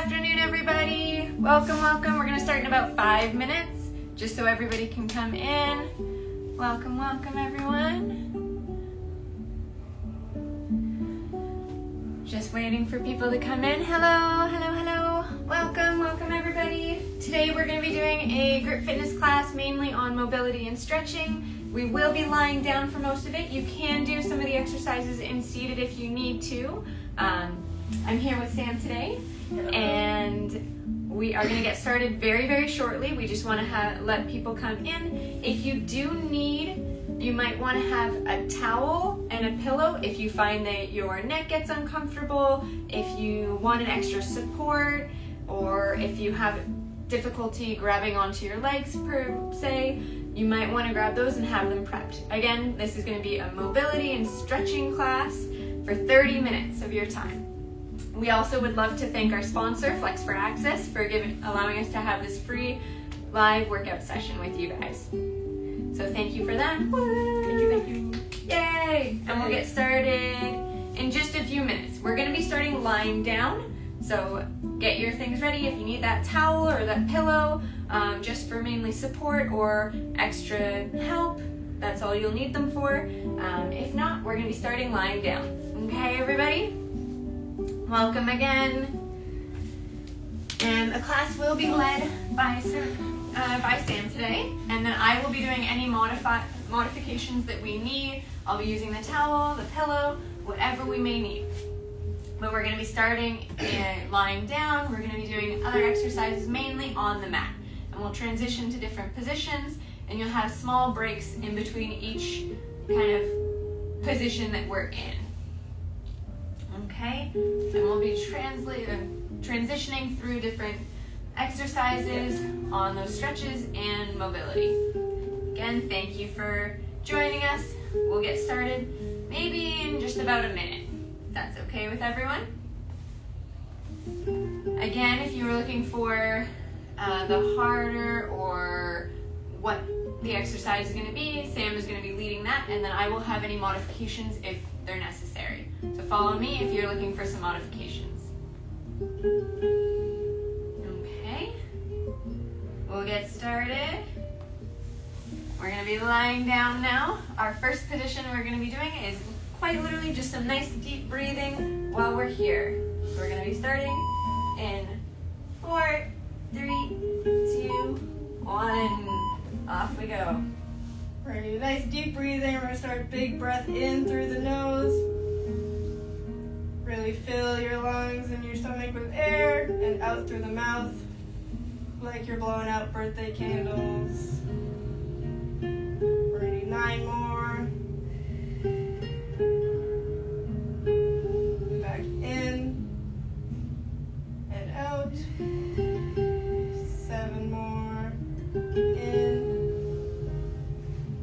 afternoon, everybody. Welcome, welcome. We're going to start in about 5 minutes, just so everybody can come in. Welcome, welcome, everyone. Just waiting for people to come in. Hello, hello, hello. Welcome, welcome, everybody. Today we're going to be doing a group fitness class mainly on mobility and stretching. We will be lying down for most of it. You can do some of the exercises in seated if you need to. I'm here with Sam today, and we are going to get started very, very shortly. We just want to let people come in. If you do need, you might want to have a towel and a pillow if you find that your neck gets uncomfortable, if you want an extra support, or if you have difficulty grabbing onto your legs per se. You might want to grab those and have them prepped. Again, this is going to be a mobility and stretching class for 30 minutes of your time. We also would love to thank our sponsor, Flex for Access, for allowing us to have this free live workout session with you guys. So thank you for them. Thank you. Yay! And we'll get started in just a few minutes. We're going to be starting lying down, so get your things ready. If you need that towel or that pillow, just for mainly support or extra help, that's all you'll need them for. If not, we're going to be starting lying down. Okay, everybody? Welcome again. And the class will be led by Sam today, and then I will be doing any modifications that we need. I'll be using the towel, the pillow, whatever we may need. But we're going to be starting lying down. We're going to be doing other exercises mainly on the mat. And we'll transition to different positions, and you'll have small breaks in between each kind of position that we're in. Okay? And we'll be transitioning through different exercises on those stretches and mobility. Again, thank you for joining us. We'll get started maybe in just about a minute. If that's okay with everyone? Again, if you were looking for the harder or what the exercise is going to be, Sam is going to be leading that, and then I will have any modifications if they're necessary. So follow me if you're looking for some modifications. Okay, we'll get started. We're going to be lying down now. Our first position we're going to be doing is quite literally just some nice deep breathing while we're here. So we're going to be starting in 4, 3, 2, 1. Off we go. We're going to do nice deep breathing. We're going to start big breath in through the nose. Really fill your lungs and your stomach with air, and out through the mouth like you're blowing out birthday candles. We're going to do 9 more. Back in and out. 7 more. In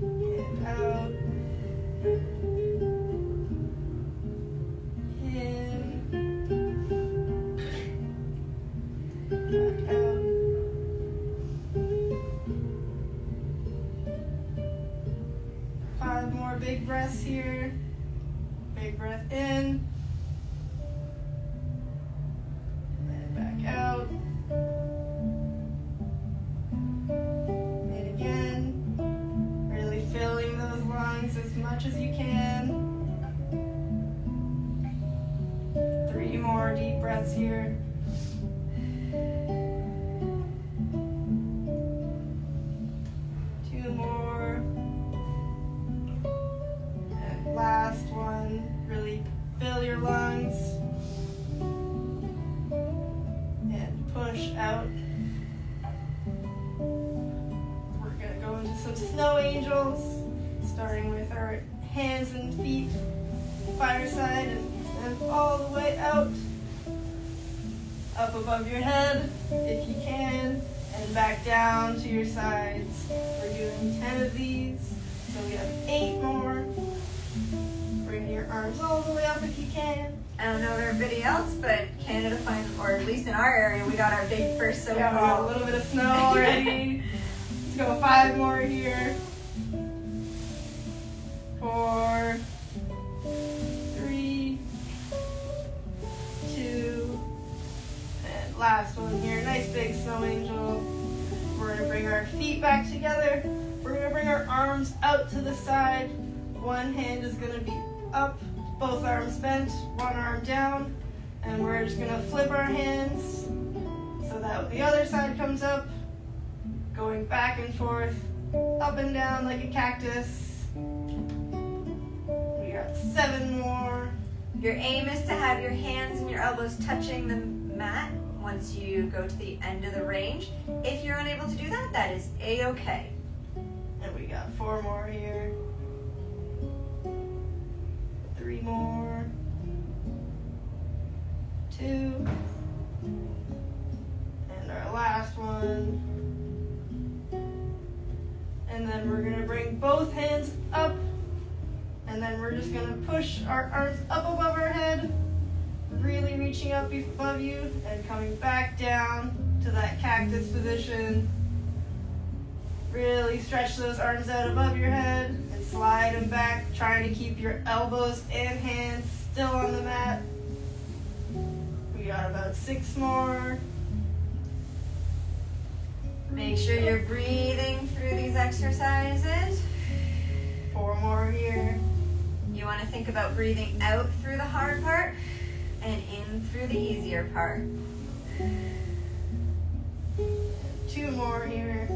and out. Back out. Five more big breaths here. Big breath in. And back out. And again. Really filling those lungs as much as you can. 3 more deep breaths here. 2 more. And last one. Really fill your lungs. And push out. We're going to go into some snow angels, starting with our hands and feet fireside and all the way out. Up above your head, if you can, and back down to your sides. We're doing 10 of these, so we have 8 more. Bring your arms all the way up if you can. I don't know about everybody else, but Canada or at least in our area, we got our big first We got a little bit of snow already. Let's go 5 more here. 4, 3, 2, last one here, nice big snow angel. We're gonna bring our feet back together. We're gonna bring our arms out to the side. One hand is gonna be up, both arms bent, one arm down. And we're just gonna flip our hands so that the other side comes up, going back and forth, up and down like a cactus. We got 7 more. Your aim is to have your hands and your elbows touching the mat once you go to the end of the range. If you're unable to do that, that is A-okay. And we got 4 more here. 3 more. 2. And our last one. And then we're gonna bring both hands up. And then we're just gonna push our arms up above our head, really reaching up above you and coming back down to that cactus position. Really stretch those arms out above your head and slide them back, trying to keep your elbows and hands still on the mat. We got about 6 more. Make sure you're breathing through these exercises. 4 more here. You want to think about breathing out through the hard part and in through the easier part. 2 more here.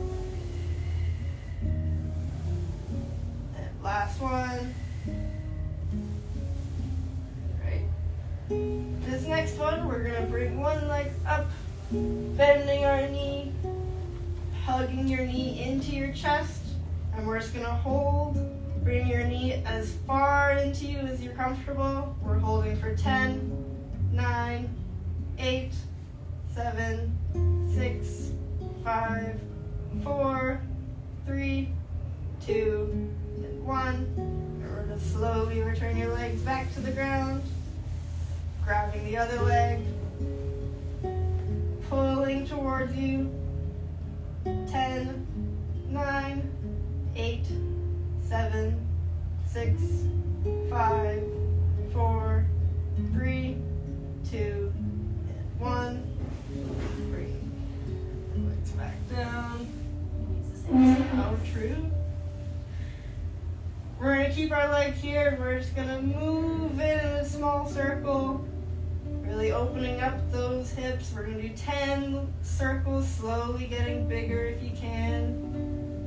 And last one. Right. This next one, we're gonna bring one leg up, bending our knee, hugging your knee into your chest, and we're just gonna hold. Bring your knee as far into you as you're comfortable. We're holding for 10, 9, 8, 7, 6, 5, 4, 3, 2, and 1. And we're going to slowly return your legs back to the ground. Grabbing the other leg. Pulling towards you. 10, 9, 8, 7, 6, 5, 4, 3, 2, and 1. Bring the legs back down. How true. We're going to keep our legs here. We're just going to move in a small circle. Really opening up those hips. We're going to do 10 circles, slowly getting bigger if you can.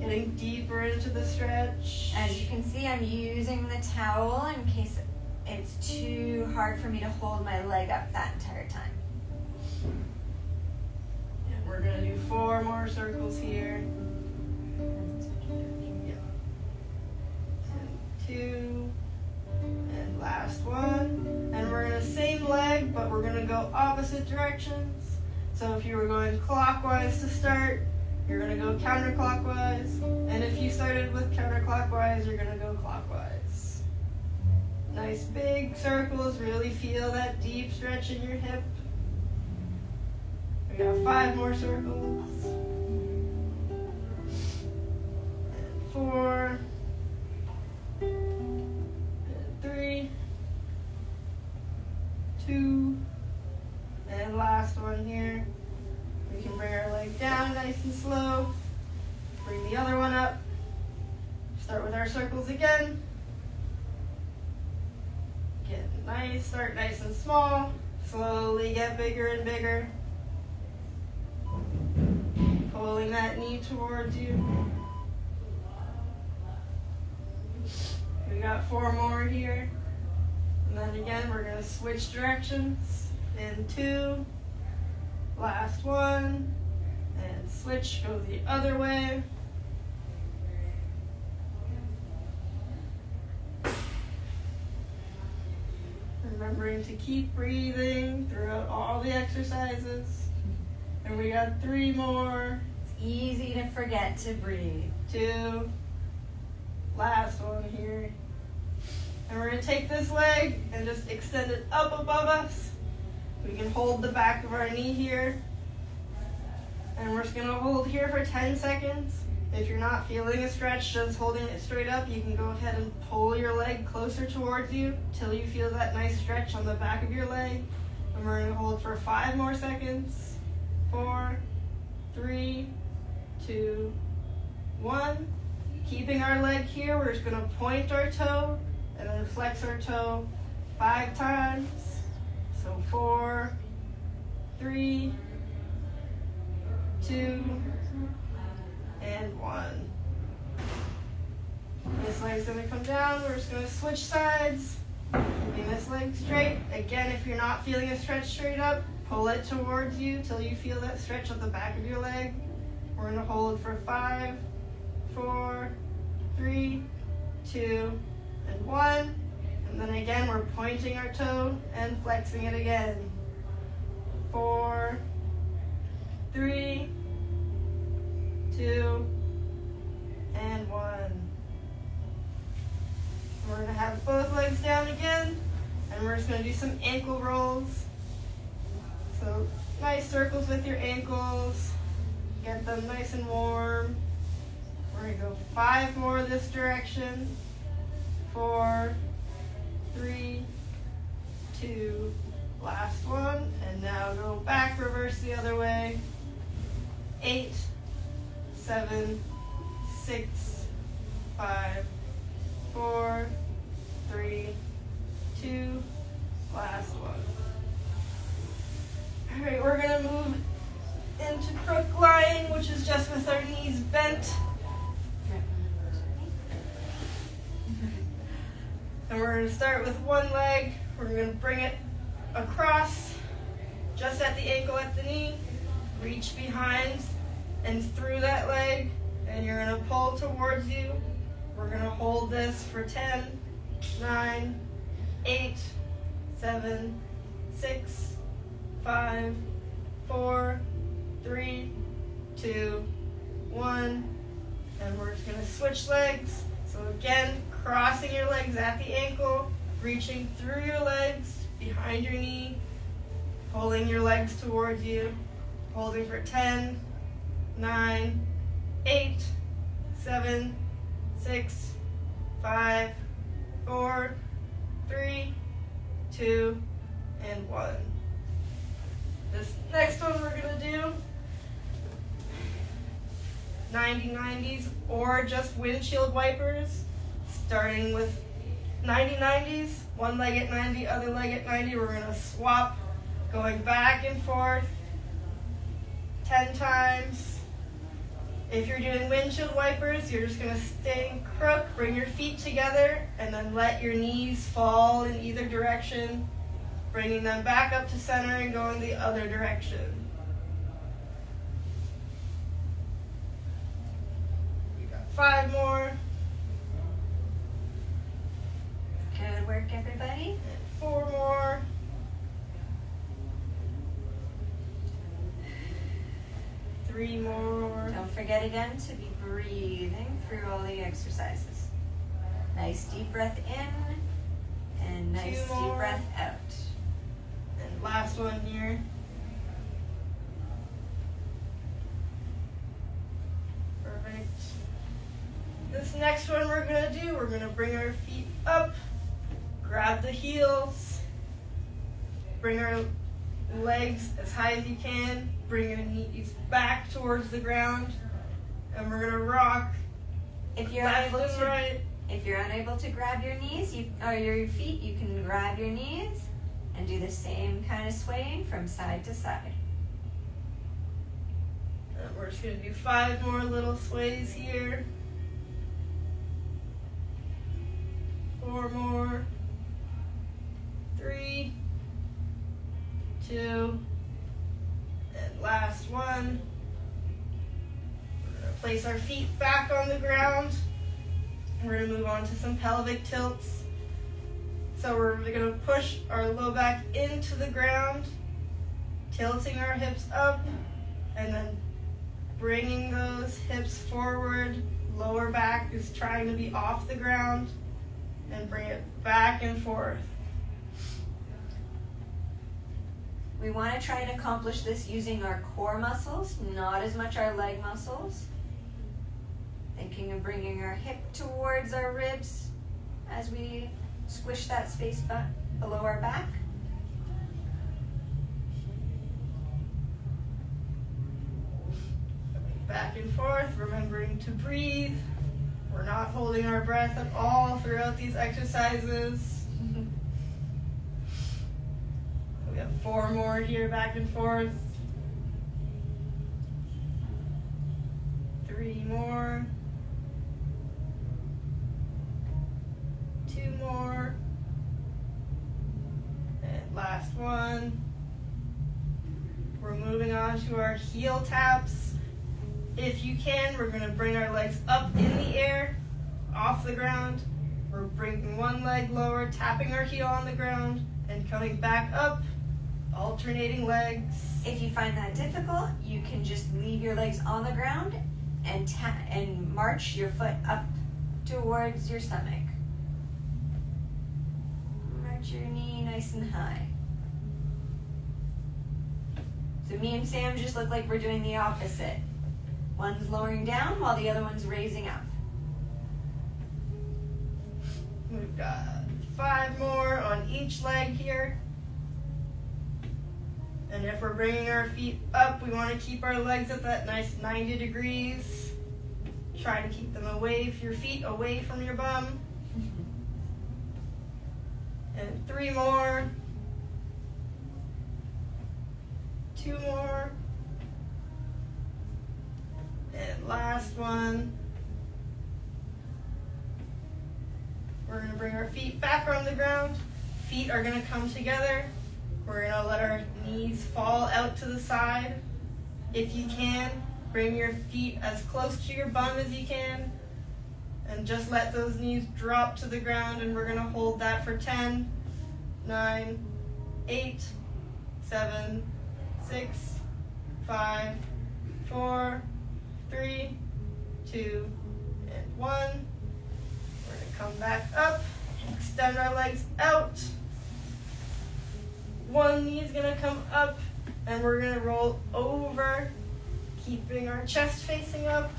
Getting deeper into the stretch. As you can see, I'm using the towel in case it's too hard for me to hold my leg up that entire time. And we're going to do 4 more circles here. Yeah. 2. And last one. And we're going to same leg, but we're going to go opposite directions. So if you were going clockwise to start, you're going to go counterclockwise. And if you started with counterclockwise, you're going to go clockwise. Nice big circles. Really feel that deep stretch in your hip. We got 5 more circles. And 4. And 3. 2. And last one here. We can bring our leg down nice and slow. Bring the other one up. Start with our circles again. Get nice, start nice and small. Slowly get bigger and bigger. Pulling that knee towards you. We got 4 more here. And then again, we're going to switch directions. In 2. Last one, and switch, go the other way. Remembering to keep breathing throughout all the exercises. And we got 3 more. It's easy to forget to breathe. 2. Last one here. And we're going to take this leg and just extend it up above us. We can hold the back of our knee here. And we're just going to hold here for 10 seconds. If you're not feeling a stretch, just holding it straight up, you can go ahead and pull your leg closer towards you till you feel that nice stretch on the back of your leg. And we're going to hold for 5 more seconds. 4, 3, 2, 1. Keeping our leg here, we're just going to point our toe and then flex our toe 5 times. So 4, 3, 2, and 1. This leg's going to come down. We're just going to switch sides. Keeping this leg straight. Again, if you're not feeling a stretch straight up, pull it towards you till you feel that stretch at the back of your leg. We're going to hold for 5, 4, 3, 2, and 1. And then again, we're pointing our toe and flexing it again. 4, 3, 2, and 1. We're going to have both legs down again, and we're just going to do some ankle rolls. So nice circles with your ankles. Get them nice and warm. We're going to go 5 more this direction. 4, 3, 2, last one. And now go back, reverse the other way. 8, 7, 6, 5, 4, 3, 2, last one. All right, we're gonna move into crook lying, which is just with our knees bent. And we're gonna start with one leg. We're gonna bring it across, just at the ankle at the knee. Reach behind and through that leg, and you're gonna pull towards you. We're gonna hold this for 10, 9, 8, 7, 6, 5, 4, 3, 2, 1. And we're just gonna switch legs. So again, crossing your legs at the ankle, reaching through your legs, behind your knee, pulling your legs towards you, holding for 10, 9, 8, 7, 6, 5, 4, 3, 2, and 1. This next one we're going to do 90-90s or just windshield wipers, starting with 90-90s, one leg at 90, other leg at 90. We're going to swap, going back and forth 10 times. If you're doing windshield wipers, you're just going to stay crook, bring your feet together, and then let your knees fall in either direction, bringing them back up to center and going the other direction. We got 5 more. Good work, everybody. And 4 more. 3 more. Don't forget again to be breathing through all the exercises. Nice deep breath in and nice deep breath out. And last one here. Perfect. This next one we're going to do, we're going to bring our feet up, grab the heels, bring our legs as high as you can, bring your knees back towards the ground, and we're going to rock If you're left unable and to, right. if you're unable to grab your knees or your feet, you can grab your knees and do the same kind of swaying from side to side. And we're just going to do 5 more little sways here. 4 more. 3, 2, and last one. We're going to place our feet back on the ground. We're going to move on to some pelvic tilts. So we're going to push our low back into the ground, tilting our hips up, and then bringing those hips forward. Lower back is trying to be off the ground, and bring it back and forth. We want to try and accomplish this using our core muscles, not as much our leg muscles. Thinking of bringing our hip towards our ribs as we squish that space below our back. back and forth, remembering to breathe. We're not holding our breath at all throughout these exercises. We have 4 more here, back and forth. 3 more. 2 more. And last one. We're moving on to our heel taps. If you can, we're going to bring our legs up in the air, off the ground. We're bringing one leg lower, tapping our heel on the ground, and coming back up, alternating legs. If you find that difficult, you can just leave your legs on the ground and march your foot up towards your stomach. March your knee nice and high. So me and Sam just look like we're doing the opposite. One's lowering down while the other one's raising up. We've got 5 more on each leg here. And if we're bringing our feet up, we want to keep our legs at that nice 90 degrees. Try to keep them away, your feet away from your bum. And 3 more. 2 more. And last one. We're going to bring our feet back on the ground. Feet are going to come together. We're going to let our knees fall out to the side. If you can, bring your feet as close to your bum as you can. And just let those knees drop to the ground, and we're going to hold that for 10, 9, 8, 7, 6, 5, 4, 3, 2, and 1. We're going to come back up, extend our legs out. One knee is going to come up, and we're going to roll over, keeping our chest facing up.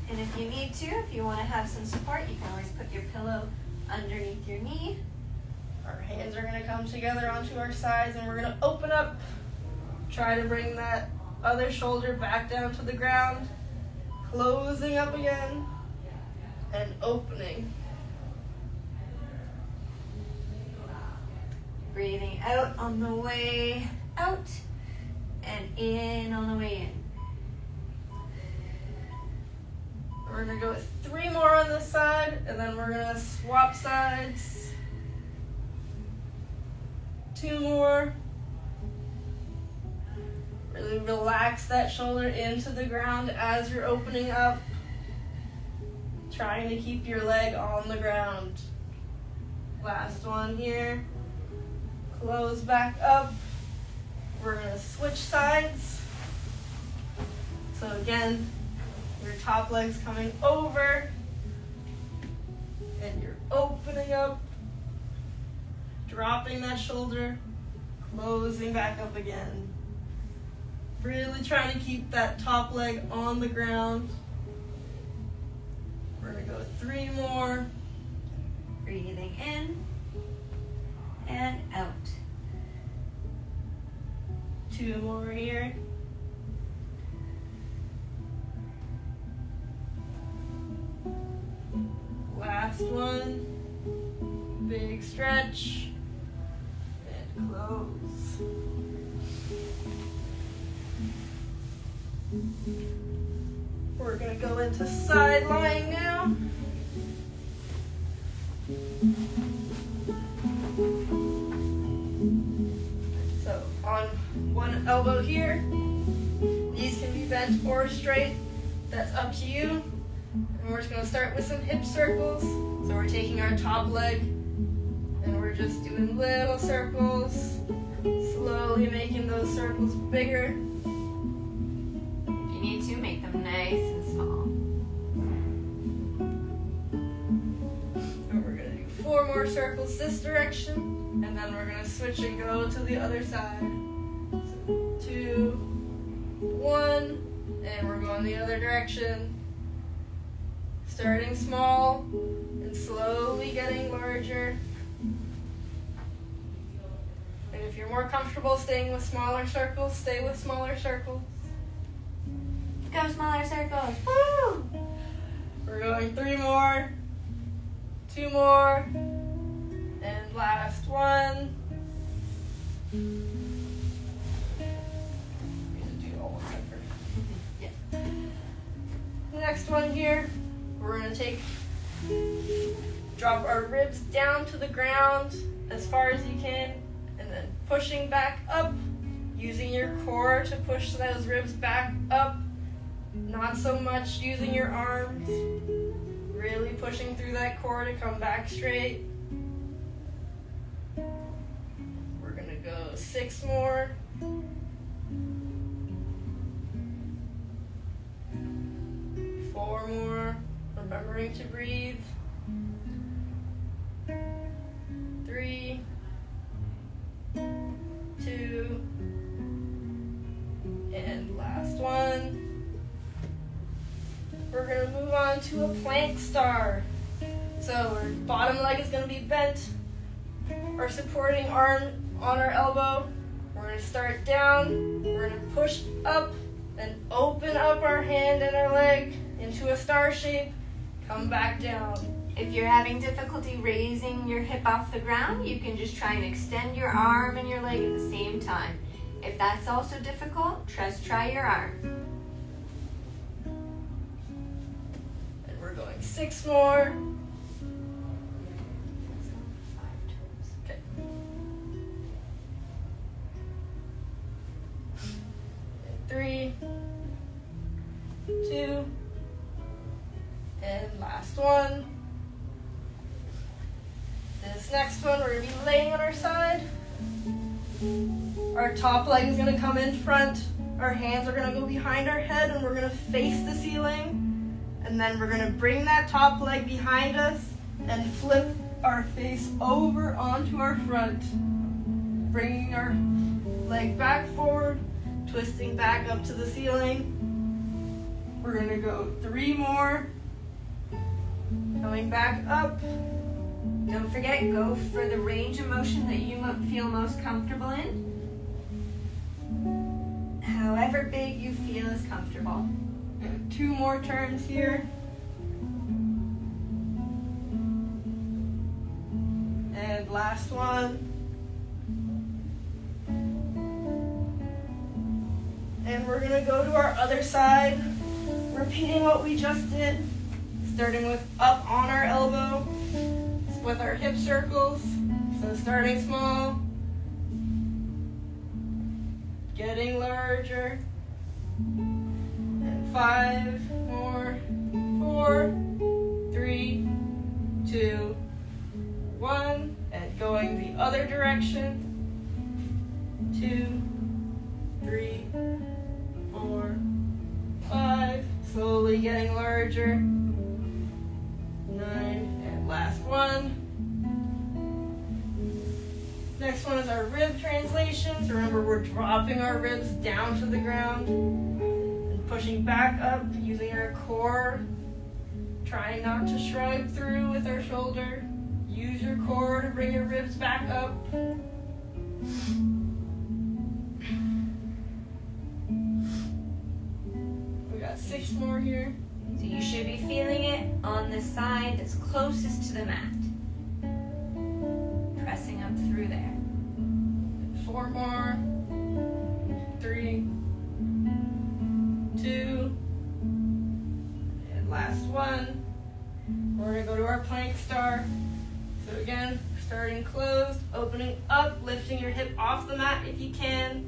And if you need to, if you want to have some support, you can always put your pillow underneath your knee. Our hands are going to come together onto our sides, and we're going to open up. Try to bring that other shoulder back down to the ground. Closing up again, and opening. Breathing out on the way out, and in on the way in. We're going to go with 3 more on this side, and then we're going to swap sides. 2 more. Really relax that shoulder into the ground as you're opening up. Trying to keep your leg on the ground. Last one here. Close back up. We're going to switch sides. So again, your top leg's coming over, and you're opening up, dropping that shoulder, closing back up again. Really trying to keep that top leg on the ground. We're going to go 3 more. Breathing in and out. 2 more here. Last one. Big stretch. And close. We're going to go into side lying now. So on one elbow here, knees can be bent or straight. That's up to you. And we're just going to start with some hip circles. So we're taking our top leg and we're just doing little circles, slowly making those circles bigger. If you need to, make them nice and small. And we're going to do 4 more circles this direction, and then we're going to switch and go to the other side. So 2, 1, and we're going the other direction. Starting small and slowly getting larger. And if you're more comfortable staying with smaller circles, stay with smaller circles. Go smaller circles. Woo! We're going 3 more, 2 more, and last one. The next one here, we're going to drop our ribs down to the ground as far as you can, and then pushing back up, using your core to push those ribs back up, not so much using your arms, really pushing through that core to come back straight. We're going to go 6 more. 4 more, remembering to breathe. 3, 2, and last one. We're going to move on to a plank star. So our bottom leg is going to be bent, our supporting arm on our elbow. We're going to start down, we're going to push up and open up our hand and our leg into a star shape, come back down. If you're having difficulty raising your hip off the ground, you can just try and extend your arm and your leg at the same time. If that's also difficult, just try your arm. And we're going 6 more. Okay. 3, 2, and last one. This next one, we're going to be laying on our side. Our top leg is going to come in front. Our hands are going to go behind our head, and we're going to face the ceiling. And then we're going to bring that top leg behind us and flip our face over onto our front. Bringing our leg back forward, twisting back up to the ceiling. We're going to go 3 more. Coming back up. Don't forget, go for the range of motion that you feel most comfortable in. However big you feel is comfortable. And 2 more turns here. And last one. And we're going to go to our other side, repeating what we just did, starting with up on our elbow with our hip circles. So starting small, getting larger, and 5 more, 4, 3, 2, 1, and going the other direction, 2, 3, 4, 5, slowly getting larger, 9, and last one. Next one is our rib translations. Remember, we're dropping our ribs down to the ground and pushing back up using our core, trying not to shrug through with our shoulder. Use your core to bring your ribs back up. We got 6 more here. So you should be feeling it on the side that's closest to the mat. Pressing up through there. 4 more. 3, 2, and last one. We're going to go to our plank star. So again, starting closed, opening up, lifting your hip off the mat if you can.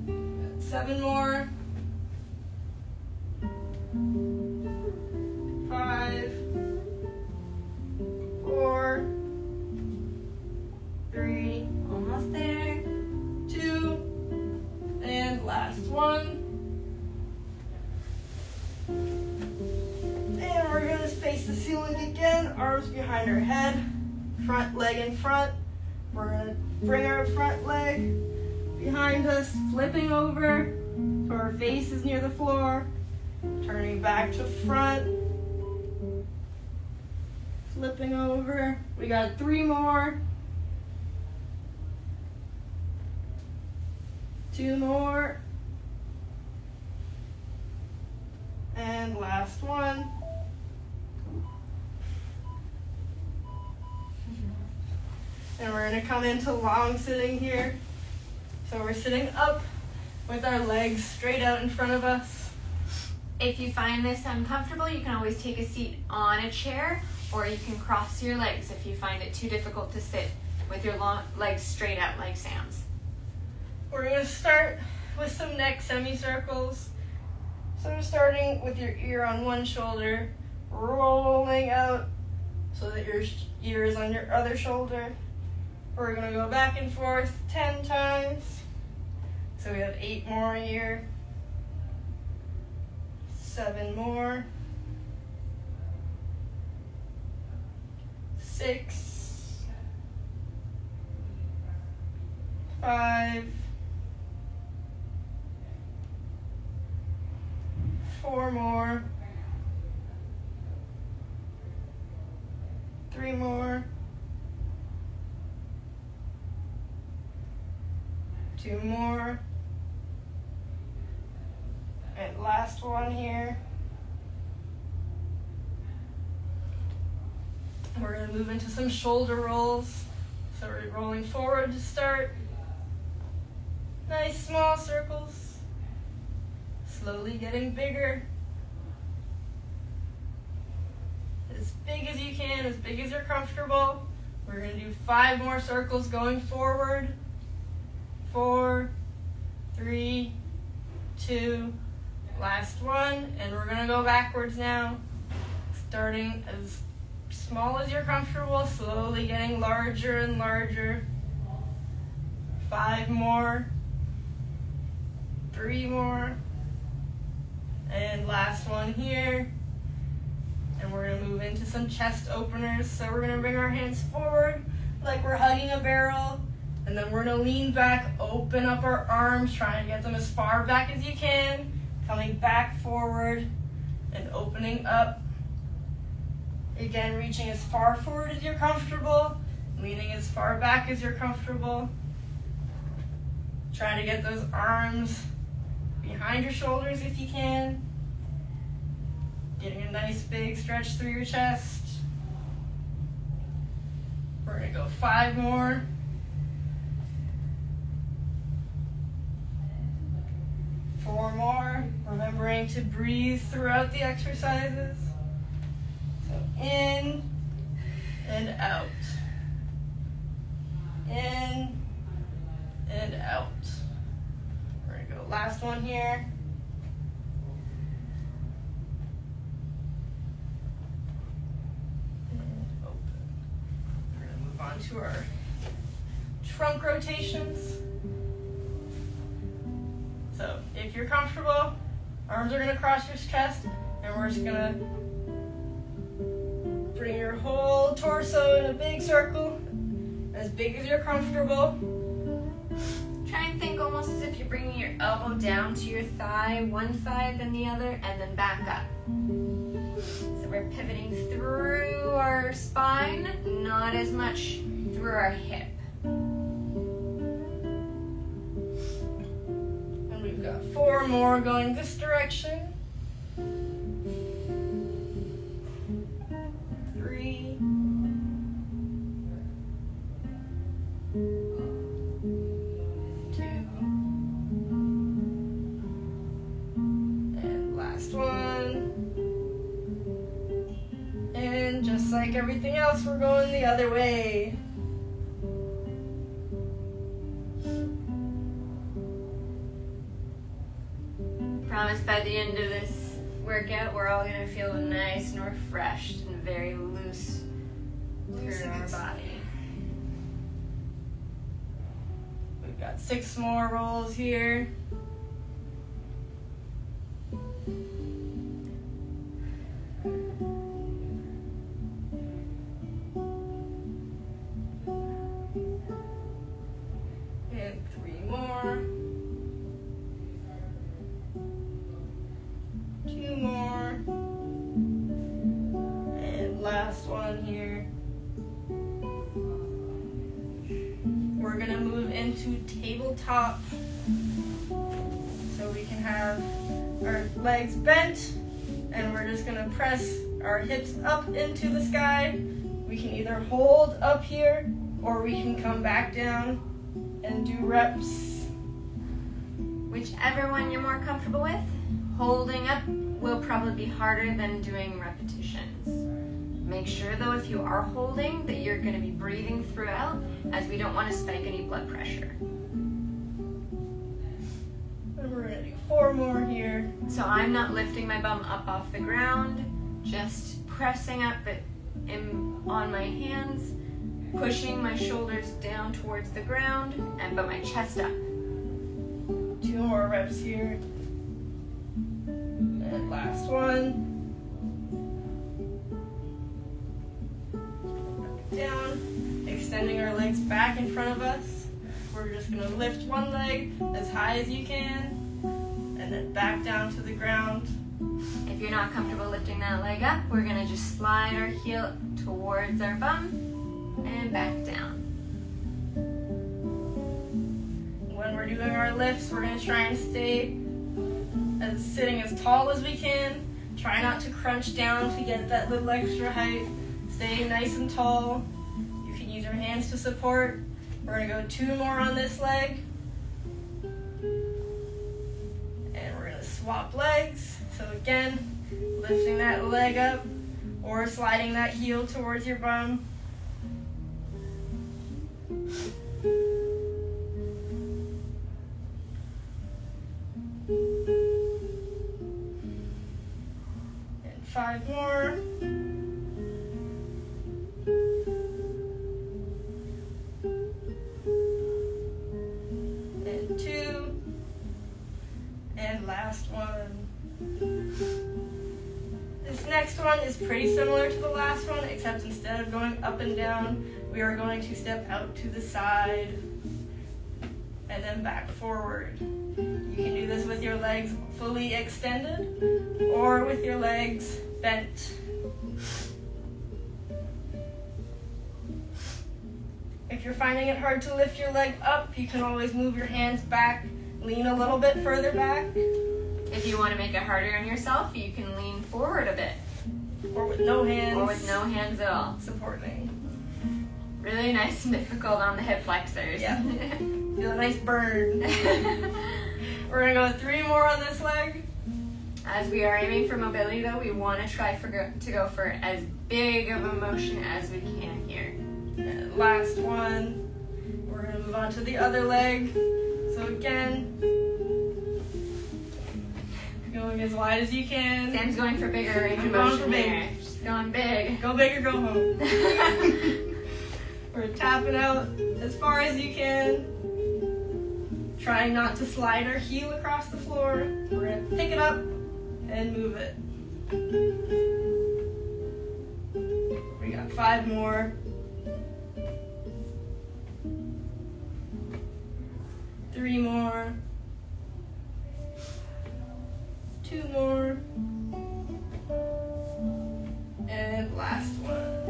Got 7 more. 5, 4, 3, Almost there. 2, and last one. And we're going to face the ceiling again, arms behind our head, front leg in front. We're going to bring our front leg behind us, flipping over so our face is near the floor, turning back to front, flip flipping over. We got 3 more. 2 more. And last one. And we're gonna come into long sitting here. So we're sitting up with our legs straight out in front of us. If you find this uncomfortable, you can always take a seat on a chair, or you can cross your legs if you find it too difficult to sit with your legs straight out like Sam's. We're gonna start with some neck semicircles. So we're starting with your ear on one shoulder, rolling out so that your ear is on your other shoulder. We're gonna go back and forth 10 times. So we have 8 more here. 7 more. 6. 5. 4 more. 3 more. 2 more. And last one here. We're going to move into some shoulder rolls. So we're rolling forward to start. Nice small circles. Slowly getting bigger. As big as you can, as big as you're comfortable. We're going to do 5 more circles going forward. 4, 3, 2, last one, and we're gonna go backwards now, starting as small as you're comfortable, slowly getting larger and larger. 5 more, 3 more, and last one here. And we're gonna move into some chest openers. So we're gonna bring our hands forward like we're hugging a barrel. And then we're going to lean back, open up our arms, trying to get them as far back as you can. Coming back forward and opening up. Again, reaching as far forward as you're comfortable. Leaning as far back as you're comfortable. Trying to get those arms behind your shoulders if you can. Getting a nice big stretch through your chest. We're going to go 5 more. 4 more, remembering to breathe throughout the exercises. So in and out. In and out. We're going to go last one here. And open. We're going to move on to our trunk rotations. So if you're comfortable, arms are gonna cross your chest, and we're just gonna bring your whole torso in a big circle, as big as you're comfortable. Try and think almost as if you're bringing your elbow down to your thigh, one side then the other, and then back up. So we're pivoting through our spine, not as much through our hip. Got 4 more going this direction. 3. 2. And last one. And just like everything else, we're going the other way. Promise by the end of this workout, we're all gonna feel nice and refreshed and very loose through our body. We've got 6 more rolls here. And 3 more. 2 more. And last one here. We're gonna move into tabletop. So we can have our legs bent, and we're just gonna press our hips up into the sky. We can either hold up here, or we can come back down and do reps. Whichever one you're more comfortable with. Holding up will probably be harder than doing repetitions. Make sure though, if you are holding, that you're going to be breathing throughout, as we don't want to spike any blood pressure. And we're going to do 4 more here. So I'm not lifting my bum up off the ground, just pressing up on my hands, pushing my shoulders down towards the ground, but my chest up. 2 more reps here. And last one. Down, extending our legs back in front of us. We're just going to lift one leg as high as you can, and then back down to the ground. If you're not comfortable lifting that leg up, we're going to just slide our heel towards our bum and back down. When we're doing our lifts, we're going to try and stay sitting as tall as we can. Try not to crunch down to get that little extra height. Stay nice and tall. You can use your hands to support. We're going to go 2 more on this leg. And we're going to swap legs. So again, lifting that leg up or sliding that heel towards your bum. And 5 more. And 2. And last one. This next one is pretty similar to the last one, except instead of going up and down, we are going to step out to the side and then back forward. You can do this with your legs fully extended or with your legs bent. If you're finding it hard to lift your leg up, you can always move your hands back, lean a little bit further back. If you want to make it harder on yourself, you can lean forward a bit. Or with no hands. Or with no hands at all. Supporting. Really nice and difficult on the hip flexors. Yeah. Feel a nice burn. We're going to go 3 more on this leg. As we are aiming for mobility though, we want to try to go for as big of a motion as we can here. And last one. We're going to move on to the other leg. So again, going as wide as you can. Sam's going for bigger range of motion here. She's going big. Go big or go home. We're tapping out as far as you can. Trying not to slide our heel across the floor. We're going to pick it up and move it. We got 5 more. 3 more. 2 more. And last one.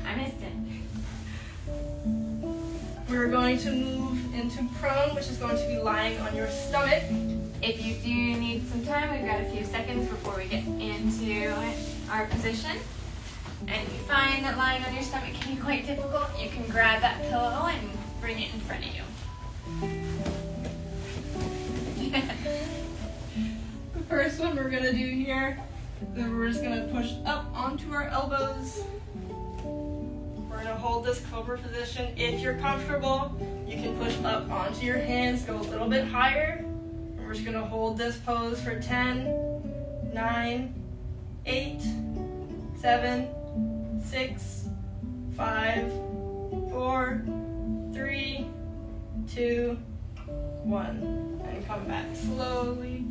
I missed it. We're going to move into prone, which is going to be lying on your stomach. If you do need some time, we've got a few seconds before we get into our position. And if you find that lying on your stomach can be quite difficult, you can grab that pillow and bring it in front of you. The first one we're going to do here, then we're just going to push up onto our elbows. We're going to hold this cobra position. If you're comfortable, you can push up onto your hands, go a little bit higher. We're just going to hold this pose for 10, 9, 8, 7, 6, 5, 4, 3, 2, 1. And come back slowly.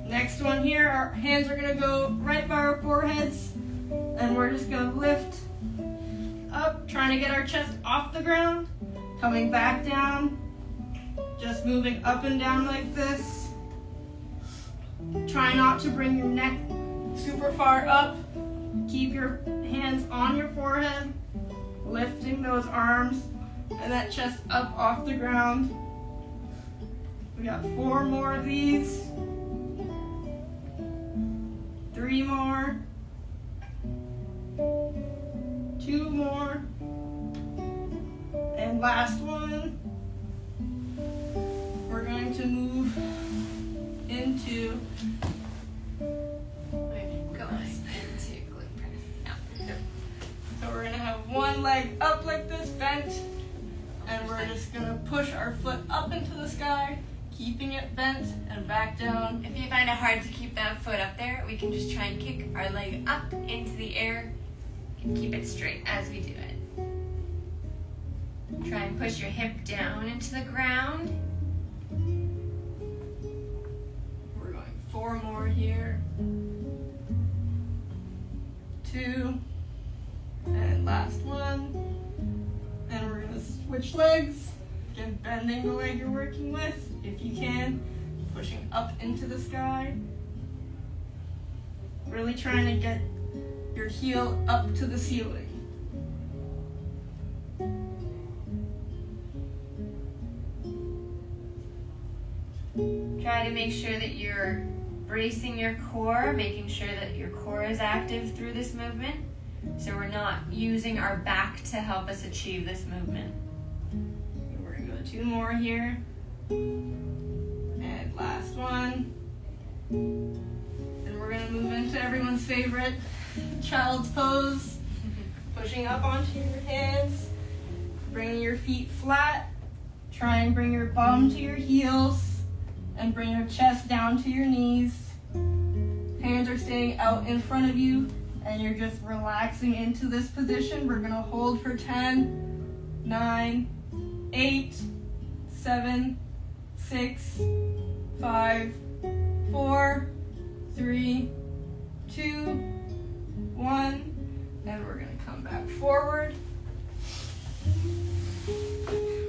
Next one here, our hands are going to go right by our foreheads. And we're just going to lift up, trying to get our chest off the ground. Coming back down. Just moving up and down like this. Try not to bring your neck super far up. Keep your hands on your forehead, lifting those arms and that chest up off the ground. We got 4 more of these. 3 more. 2 more. And last one. We're going to move into so we're gonna have one leg up like this, bent, and we're just gonna push our foot up into the sky, keeping it bent and back down. If you find it hard to keep that foot up there, we can just try and kick our leg up into the air and keep it straight as we do it. Try and push your hip down into the ground. We're going 4 more here. 2. And last one. And we're going to switch legs. Again, bending the leg you're working with, if you can. Pushing up into the sky. Really trying to get your heel up to the ceiling. Try to make sure that you're bracing your core, making sure that your core is active through this movement. So we're not using our back to help us achieve this movement. We're going to go 2 more here. And last one. And we're going to move into everyone's favorite child's pose. Pushing up onto your hands. Bringing your feet flat. Try and bring your bum to your heels. And bring your chest down to your knees. Hands are staying out in front of you. And you're just relaxing into this position. We're gonna hold for 10, 9, 8, 7, 6, 5, 4, 3, 2, 1. And we're gonna come back forward.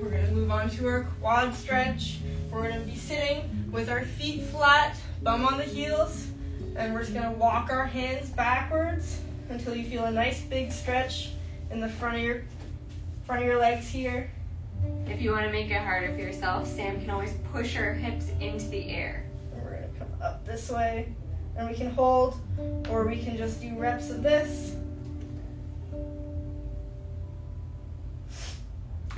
We're gonna move on to our quad stretch. We're gonna be sitting with our feet flat, bum on the heels. And we're just gonna walk our hands backwards until you feel a nice big stretch in the front of your legs here. If you want to make it harder for yourself, Sam can always push her hips into the air. And we're gonna come up this way, and we can hold, or we can just do reps of this.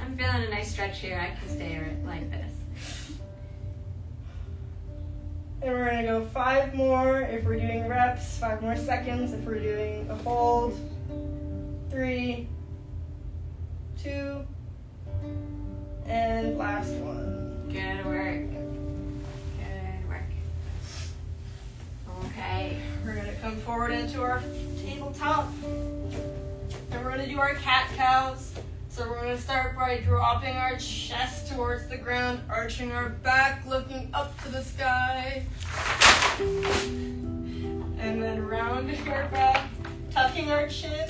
I'm feeling a nice stretch here. I can stay like this. And we're gonna go 5 more if we're doing reps, 5 more seconds if we're doing a hold. 3, 2, and last one. Good work. Good work. Okay. We're gonna come forward into our tabletop. And we're gonna do our cat-cows. So we're gonna start by dropping our chest towards the ground, arching our back, looking up to the sky. And then rounding our back, tucking our chin,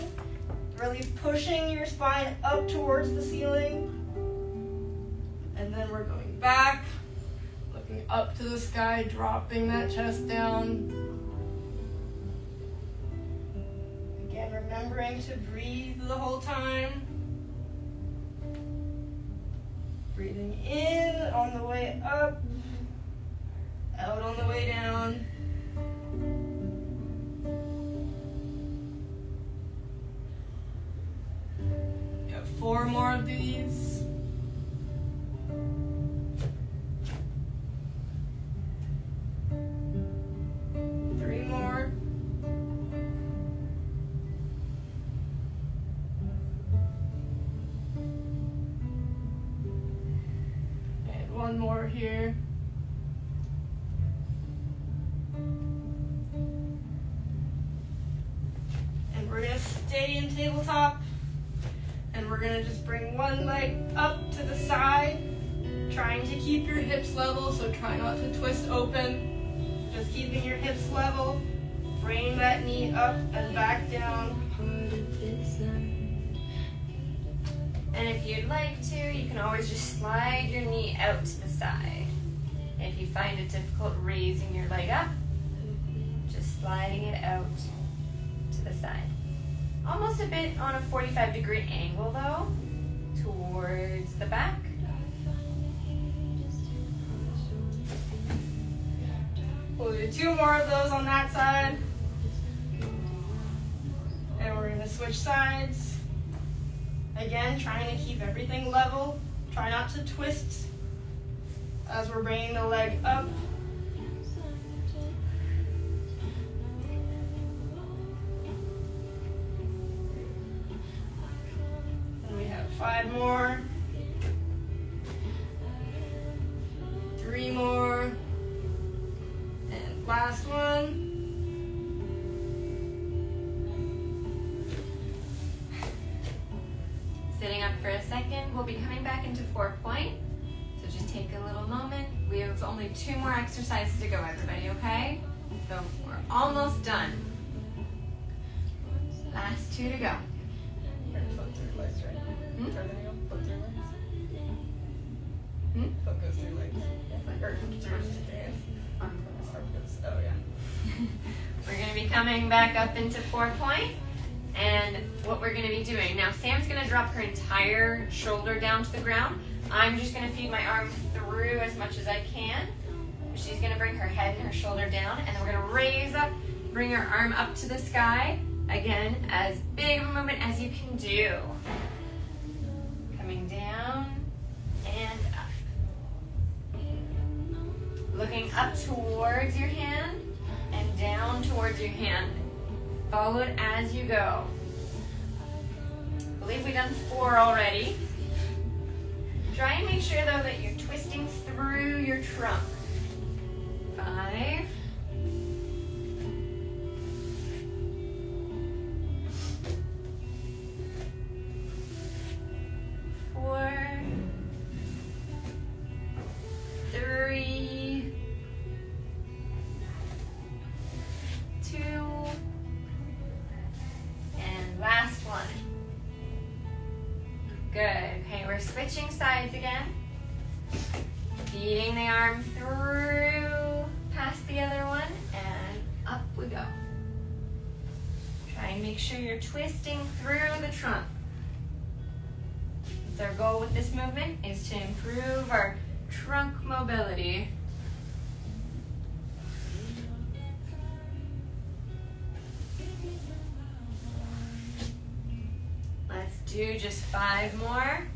really pushing your spine up towards the ceiling. And then we're going back, looking up to the sky, dropping that chest down. Again, remembering to breathe the whole time. Breathing in on the way up, out on the way down. We have 4 more of these. Three more. And 1 more here. And we're gonna stay in tabletop. And we're gonna just bring one leg up to the side, trying to keep your hips level, so try not to twist open. Just keeping your hips level, bringing that knee up and back down. And if you'd like to, you can always just slide your knee out to the side. If you find it difficult raising your leg up, just sliding it out to the side. Almost a bit on a 45-degree angle though, towards the back. We'll do 2 more of those on that side. And we're gonna switch sides. Again, trying to keep everything level. Try not to twist as we're bringing the leg up. And we have 5 more. 3 more. And last one. Sitting up for a second, we'll be coming back into 4-point. So just take a little moment. We have only 2 more exercises to go, everybody, okay? So we're almost done. Last 2 to go. We're gonna flip through legs, right? Hmm? Are they gonna flip through legs? Hmm? Foot goes through legs. Or through hands. Arm goes, oh yeah. We're going to be coming back up into 4-point. And what we're going to be doing, now Sam's going to drop her entire shoulder down to the ground. I'm just going to feed my arm through as much as I can. She's going to bring her head and her shoulder down, and then we're going to raise up, bring her arm up to the sky. Again, as big of a movement as you can do. Coming down and up. Looking up towards your hand and down towards your hand. Follow it as you go. I believe we've done 4 already. Try and make sure though that you're twisting through your trunk. 5. 4. 3. 2. And last one. Good. Okay, we're switching sides again. Feeding the arm through past the other one, and up we go. Try and make sure you're twisting through the trunk. Our goal with this movement is to improve our trunk mobility. Let's do just 5 more.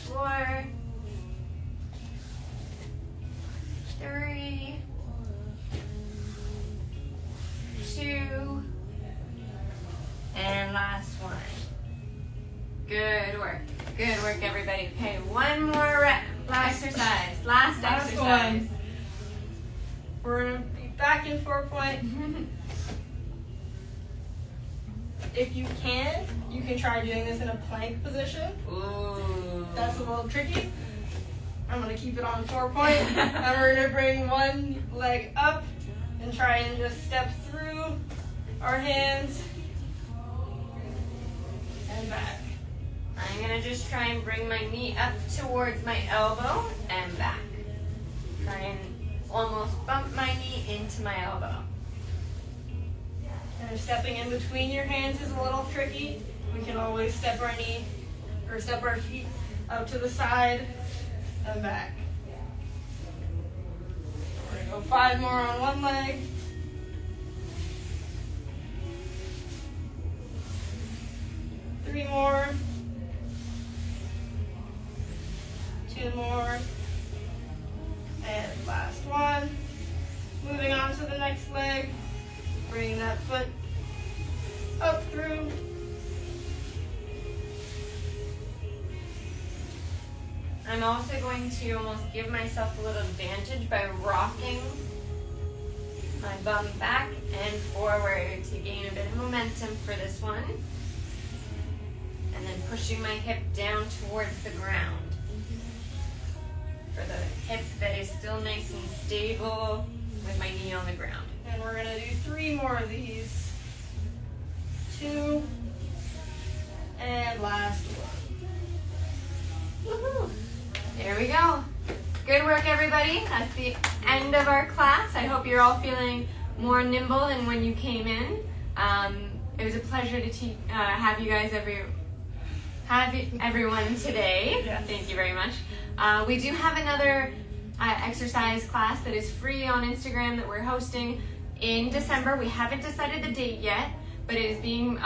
4, 3, 2, and last one. Good work. Good work, everybody. Okay, 1 more exercise. Last exercise. One. We're going to be back in 4-point. If you can try doing this in a plank position. Ooh. That's a little tricky. I'm going to keep it on 4-point. And we're going to bring one leg up and try and just step through our hands and back. I'm going to just try and bring my knee up towards my elbow and back. Try and almost bump my knee into my elbow. And stepping in between your hands is a little tricky. We can always step our knee or step our feet out to the side and back. We're going to go 5 more on one leg. 3 more. 2 more. And last one. Moving on to the next leg. Bringing that foot up through. I'm also going to almost give myself a little advantage by rocking my bum back and forward to gain a bit of momentum for this one. And then pushing my hip down towards the ground. For the hip that is still nice and stable with my knee on the ground. And we're going to do 3 more of these. 2. And last one. Woohoo! There we go. Good work, everybody. That's the end of our class. I hope you're all feeling more nimble than when you came in. It was a pleasure to have you guys everyone today. Yes. Thank you very much. We do have another exercise class that is free on Instagram that we're hosting in December. We haven't decided the date yet, but it is being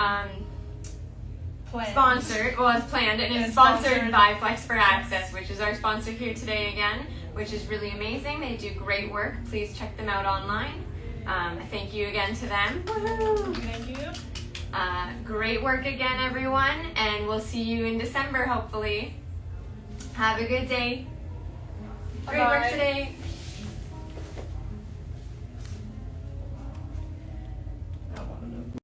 sponsored, well, it's planned, and it's sponsored by Flex for Access, which is our sponsor here today again, which is really amazing. They do great work. Please check them out online. Thank you again to them. Woohoo! Thank you. Great work again, everyone, and we'll see you in December, hopefully. Have a good day. Great work today.